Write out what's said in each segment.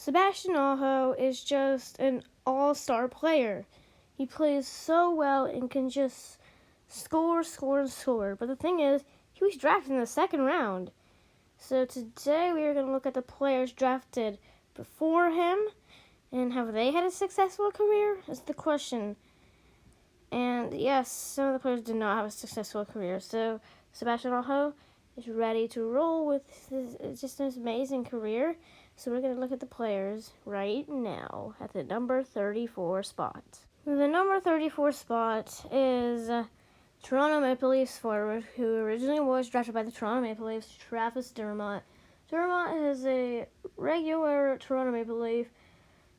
Sebastian Aho is just an all-star player. He plays so well and can just score. But the thing is, he was drafted in the second round. So today we are going to look at the players drafted before him and have they had a successful career is the question. And yes, some of the players did not have a successful career. So Sebastian Aho is ready to roll with just an amazing career. So we're going to look at the players right now at the number 34 spot. The number 34 spot is Toronto Maple Leafs forward, who originally was drafted by the Toronto Maple Leafs, Travis Dermott. Dermott is a regular Toronto Maple Leaf.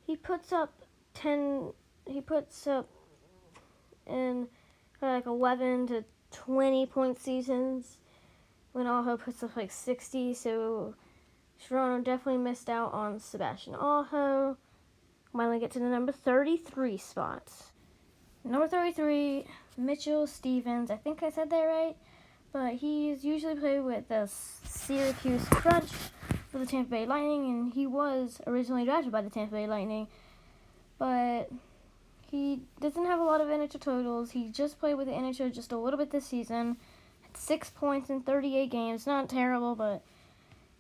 He puts up in like 11 to 20 point seasons when Aho puts up like 60, so Toronto definitely missed out on Sebastian Aho. Finally get to the number 33 spot. Number 33, Mitchell Stevens. I think I said that right, but he's usually played with the Syracuse Crunch for the Tampa Bay Lightning, and he was originally drafted by the Tampa Bay Lightning, but he doesn't have a lot of NHL totals. He just played with the NHL just a little bit this season. Had 6 points in 38 games. Not terrible, but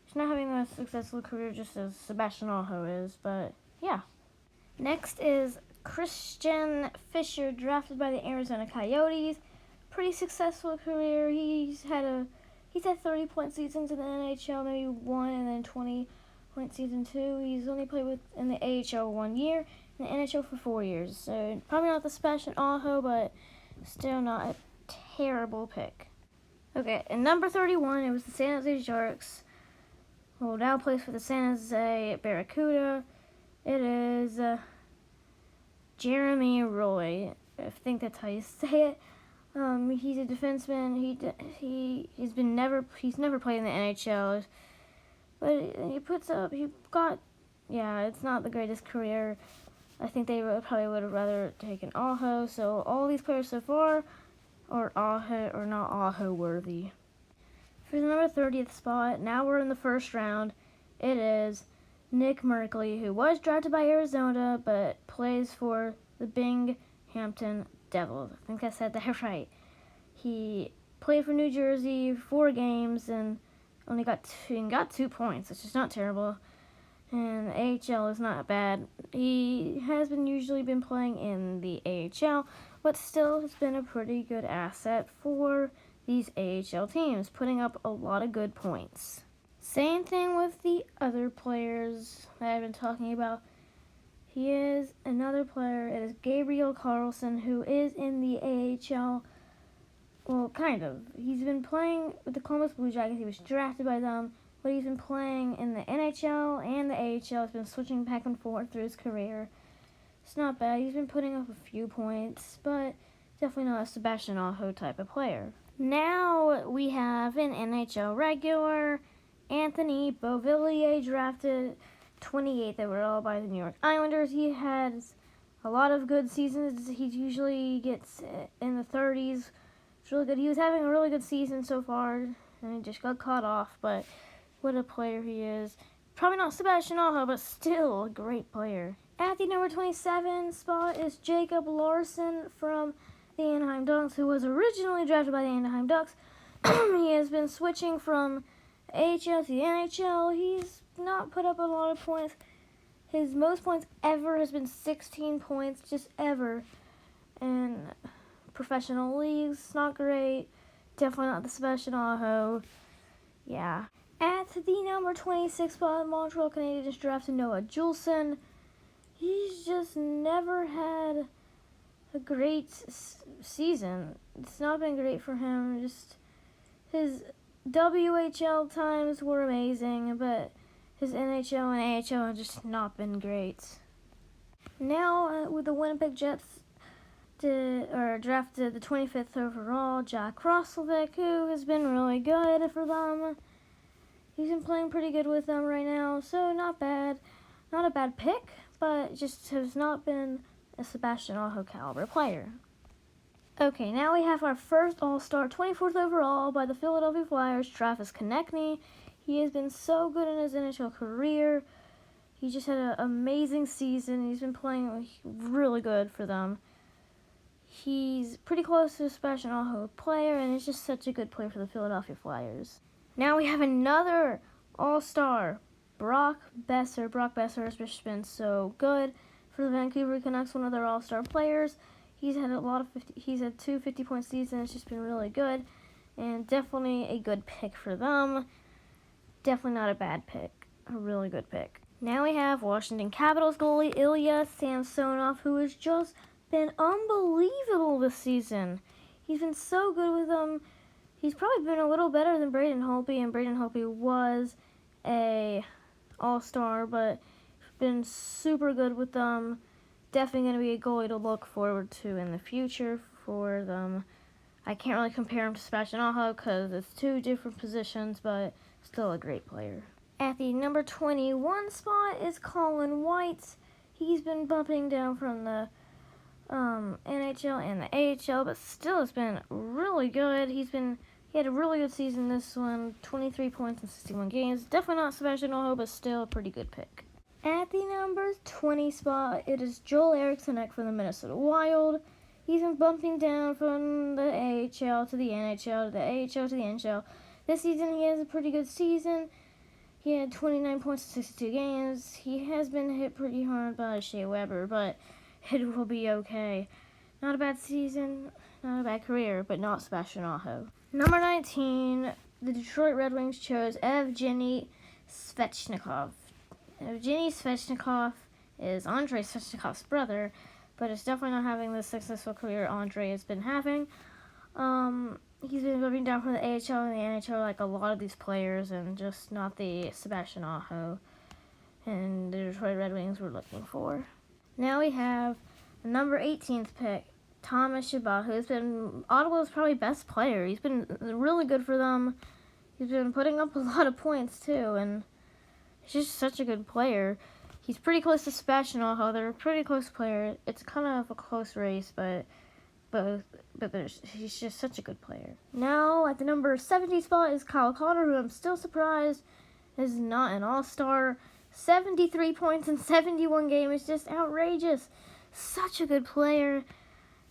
he's not having a successful career just as Sebastian Aho is. But yeah. Next is Christian Fischer, drafted by the Arizona Coyotes. Pretty successful career. He's had 30-point seasons in the NHL, maybe one, and then 20-point season two. He's only played in the AHL 1 year, in the NHL for 4 years. So probably not the Sebastian Aho, but still not a terrible pick. Okay, and number 31, it was the San Jose Sharks. Who now plays for the San Jose Barracuda. It is Jeremy Roy. I think that's how you say it. He's a defenseman. He's never played in the NHL, but it's not the greatest career. I think they probably would have rather taken Aho. So all these players so far are Aho or not Aho worthy. For the number 30th spot, now we're in the first round. It is Nick Merkley, who was drafted by Arizona but plays for the Binghamton Devils. I think I said that right. He played for New Jersey 4 games and only got 2 points, which is not terrible. And the AHL is not bad. He has usually been playing in the AHL, but still has been a pretty good asset for these AHL teams, putting up a lot of good points. Same thing with the other players that I've been talking about. He is another player. It is Gabriel Carlson, who is in the AHL. Well, kind of. He's been playing with the Columbus Blue Jackets. He was drafted by them, but he's been playing in the NHL and the AHL. He's been switching back and forth through his career. It's not bad. He's been putting up a few points, but definitely not a Sebastian Aho type of player. Now we have an NHL regular, Anthony Beauvillier, drafted 28th overall by the New York Islanders. He has a lot of good seasons. He usually gets in the 30s. It's really good. He was having a really good season so far, and he just got caught off, but what a player he is. Probably not Sebastian Aho, but still a great player. At the number 27 spot is Jacob Larson from the Anaheim Ducks, who was originally drafted by the Anaheim Ducks. He has been switching from AHL to the NHL. He's not put up a lot of points. His most points ever has been 16 points, just ever. In professional leagues, not great. Definitely not the Sebastian Aho. Yeah. At the number 26 spot, Montreal Canadiens drafted Noah Juulsen. He's just never had a great season. It's not been great for him. Just his WHL times were amazing, but his NHL and AHL have just not been great. Now, with the Winnipeg Jets drafted the 25th overall, Jack Roslovic, who has been really good for them. He's been playing pretty good with them right now, so not bad. Not a bad pick, but just has not been a Sebastian Aho caliber player. Okay, now we have our first All-Star, 24th overall by the Philadelphia Flyers, Travis Konechny. He has been so good in his NHL career. He just had an amazing season. He's been playing really good for them. He's pretty close to a Sebastian Aho player, and he's just such a good player for the Philadelphia Flyers. Now we have another All-Star, Brock Besser. Brock Besser has just been so good for the Vancouver Canucks, one of their All-Star players. He's had he's had 2 50-point seasons. It's just been really good, and definitely a good pick for them. Definitely not a bad pick. A really good pick. Now we have Washington Capitals goalie Ilya Samsonov, who has just been unbelievable this season. He's been so good with them. He's probably been a little better than Braden Holtby, and Braden Holtby was a All-Star, but been super good with them. Definitely going to be a goalie to look forward to in the future for them. I can't really compare him to Sebastian Aho because it's 2 different positions, but still a great player. At the number 21 spot is Colin White. He's been bumping down from the NHL and the AHL, but still has been really good. He had a really good season this one, 23 points in 61 games. Definitely not Sebastian Aho, but still a pretty good pick. At the number 20 spot, it is Joel Eriksson from the Minnesota Wild. He's been bumping down from the AHL to the NHL, to the AHL to the NHL. This season, he has a pretty good season. He had 29 points in 62 games. He has been hit pretty hard by Shea Weber, but it will be okay. Not a bad season, not a bad career, but not Sebastian Aho. Number 19, the Detroit Red Wings chose Evgeny Svechnikov. Evgeny Svechnikov is Andrei Svechnikov's brother, but is definitely not having the successful career Andrei has been having. He's been moving down from the AHL and the NHL like a lot of these players, and just not the Sebastian Aho and the Detroit Red Wings were looking for. Now we have the number 18th pick, Thomas Chabot, who's been Ottawa's probably best player. He's been really good for them. He's been putting up a lot of points too, and he's just such a good player. He's pretty close to Sebastian Aho. They're a pretty close player. It's kind of a close race, but he's just such a good player. Now, at the number 70 spot is Kyle Connor, who I'm still surprised is not an All-Star. 73 points in 71 games is just outrageous. Such a good player.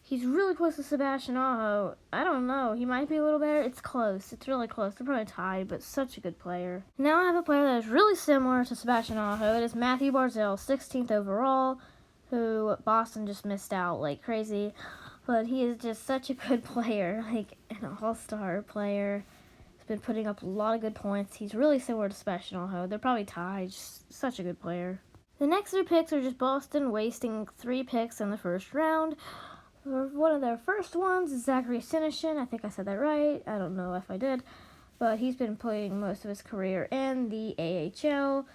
He's really close to Sebastian Aho. I don't know. He might be a little better. It's close. It's really close. They're probably tied, but such a good player. Now I have a player that is really similar to Sebastian Aho. It is Matthew Barzal, 16th overall, who Boston just missed out like crazy. But he is just such a good player, like an all-star player. He's been putting up a lot of good points. He's really similar to Sebastian Aho. They're probably tied. Just such a good player. The next 3 picks are just Boston wasting 3 picks in the first round. One of their first ones is Zachary Sinishin. I think I said that right. I don't know if I did. But he's been playing most of his career in the AHL.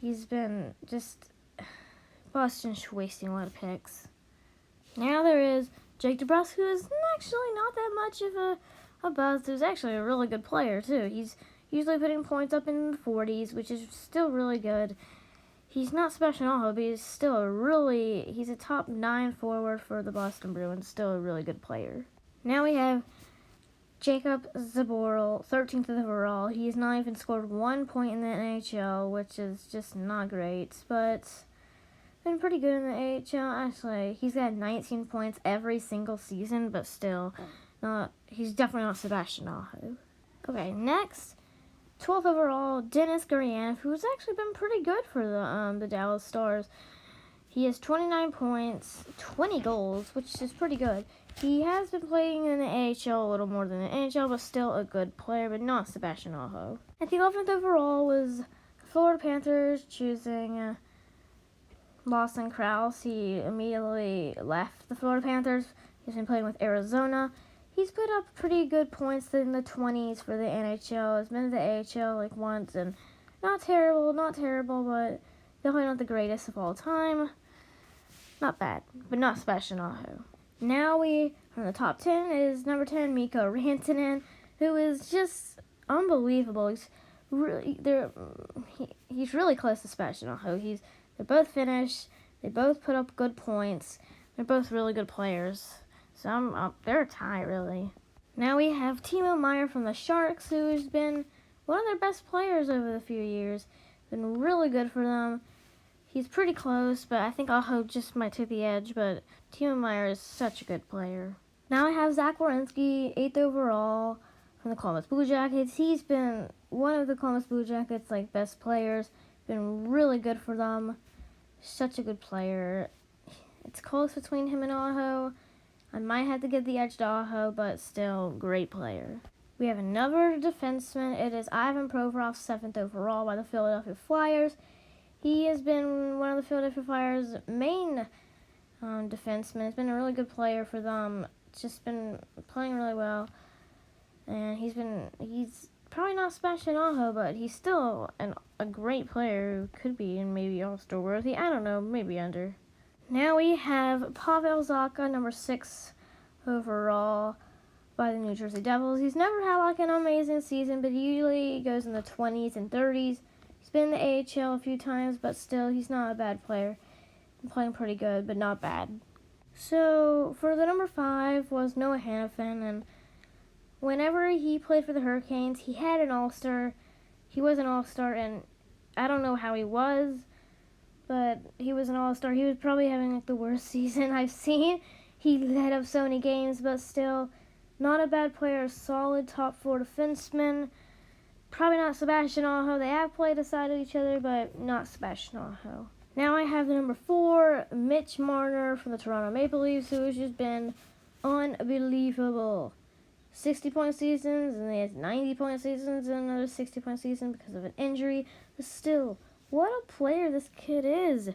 He's been just Boston's wasting a lot of picks. Now there is Jake DeBrusk, who is actually not that much of a buzz. He's actually a really good player, too. He's usually putting points up in the 40s, which is still really good. He's not Sebastian Aho, but he's still he's a top 9 forward for the Boston Bruins, still a really good player. Now we have Jacob Zaboral, 13th overall. He has not even scored 1 point in the NHL, which is just not great, but been pretty good in the AHL. Actually, he's got 19 points every single season, but still, he's definitely not Sebastian Aho. Okay, next, 12th overall, Denis Gurianov, who's actually been pretty good for the Dallas Stars. He has 29 points, 20 goals, which is pretty good. He has been playing in the AHL a little more than the NHL, but still a good player, but not Sebastian Aho. At the 11th overall was the Florida Panthers choosing Lawson Krause. He immediately left the Florida Panthers. He's been playing with Arizona. He's put up pretty good points in the 20s for the NHL. He's been in the AHL like once, and not terrible, but definitely not the greatest of all time. Not bad, but not Sebastian Aho. Now from the top 10 is number 10, Mikko Rantanen, who is just unbelievable. He's really close to Sebastian Aho. They're both Finnish. They both put up good points. They're both really good players. So they're a tie, really. Now we have Timo Meier from the Sharks, who has been one of their best players over the few years. Been really good for them. He's pretty close, but I think Aho just might take the edge, but Timo Meier is such a good player. Now I have Zach Werenski, 8th overall from the Columbus Blue Jackets. He's been one of the Columbus Blue Jackets' best players. Been really good for them. Such a good player. It's close between him and Aho. I might have to give the edge to Aho, but still, great player. We have another defenseman. It is Ivan Provorov, 7th overall by the Philadelphia Flyers. He has been one of the Philadelphia Flyers' main defensemen. He's been a really good player for them. Just been playing really well. And he's probably not Sebastian Aho, but he's still a great player who could be in maybe All-Star worthy. I don't know, maybe under. Now we have Pavel Zacha, number 6 overall by the New Jersey Devils. He's never had an amazing season, but he usually goes in the 20s and 30s. He's been in the AHL a few times, but still, he's not a bad player. He's playing pretty good, but not bad. So, for the number 5 was Noah Hanifin, and whenever he played for the Hurricanes, he had an All-Star. He was an All-Star, and I don't know how he was, but he was an All-Star. He was probably having the worst season I've seen. He led up so many games, but still, not a bad player. Solid top 4 defenseman. Probably not Sebastian Aho. They have played aside of each other, but not Sebastian Aho. Now I have the number 4, Mitch Marner from the Toronto Maple Leafs, who has just been unbelievable. 60-point seasons, and they had 90-point seasons, and another 60-point season because of an injury. But still, what a player this kid is.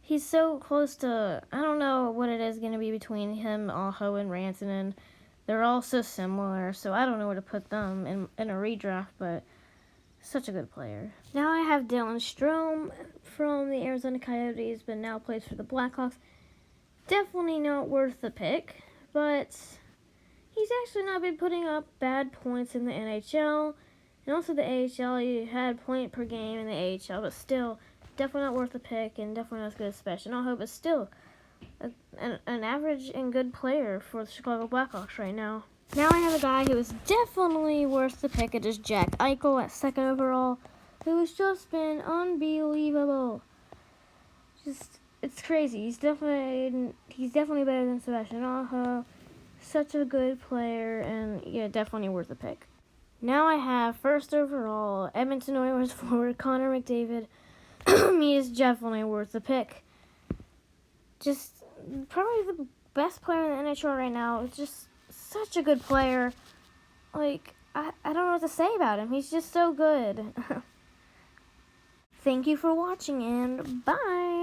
He's so close to, I don't know what it is going to be between him, Aho, and Rantanen. They're all so similar, so I don't know where to put them in a redraft, but such a good player. Now I have Dylan Strome from the Arizona Coyotes, but now plays for the Blackhawks. Definitely not worth the pick, but he's actually not been putting up bad points in the NHL. And also the AHL, he had point per game in the AHL, but still, definitely not worth the pick, and definitely not as good as Sebastian Aho, but still an average and good player for the Chicago Blackhawks right now. Now I have a guy who is definitely worth the pick. It is Jack Eichel at 2nd overall, who has just been unbelievable. It's crazy. He's definitely better than Sebastian Aho. Such a good player, and yeah, definitely worth the pick. Now I have 1st overall, Edmonton Oilers forward Connor McDavid. He is definitely worth the pick. Just probably the best player in the NHL right now. It's just such a good player. I don't know what to say about him. He's just so good. Thank you for watching, and bye.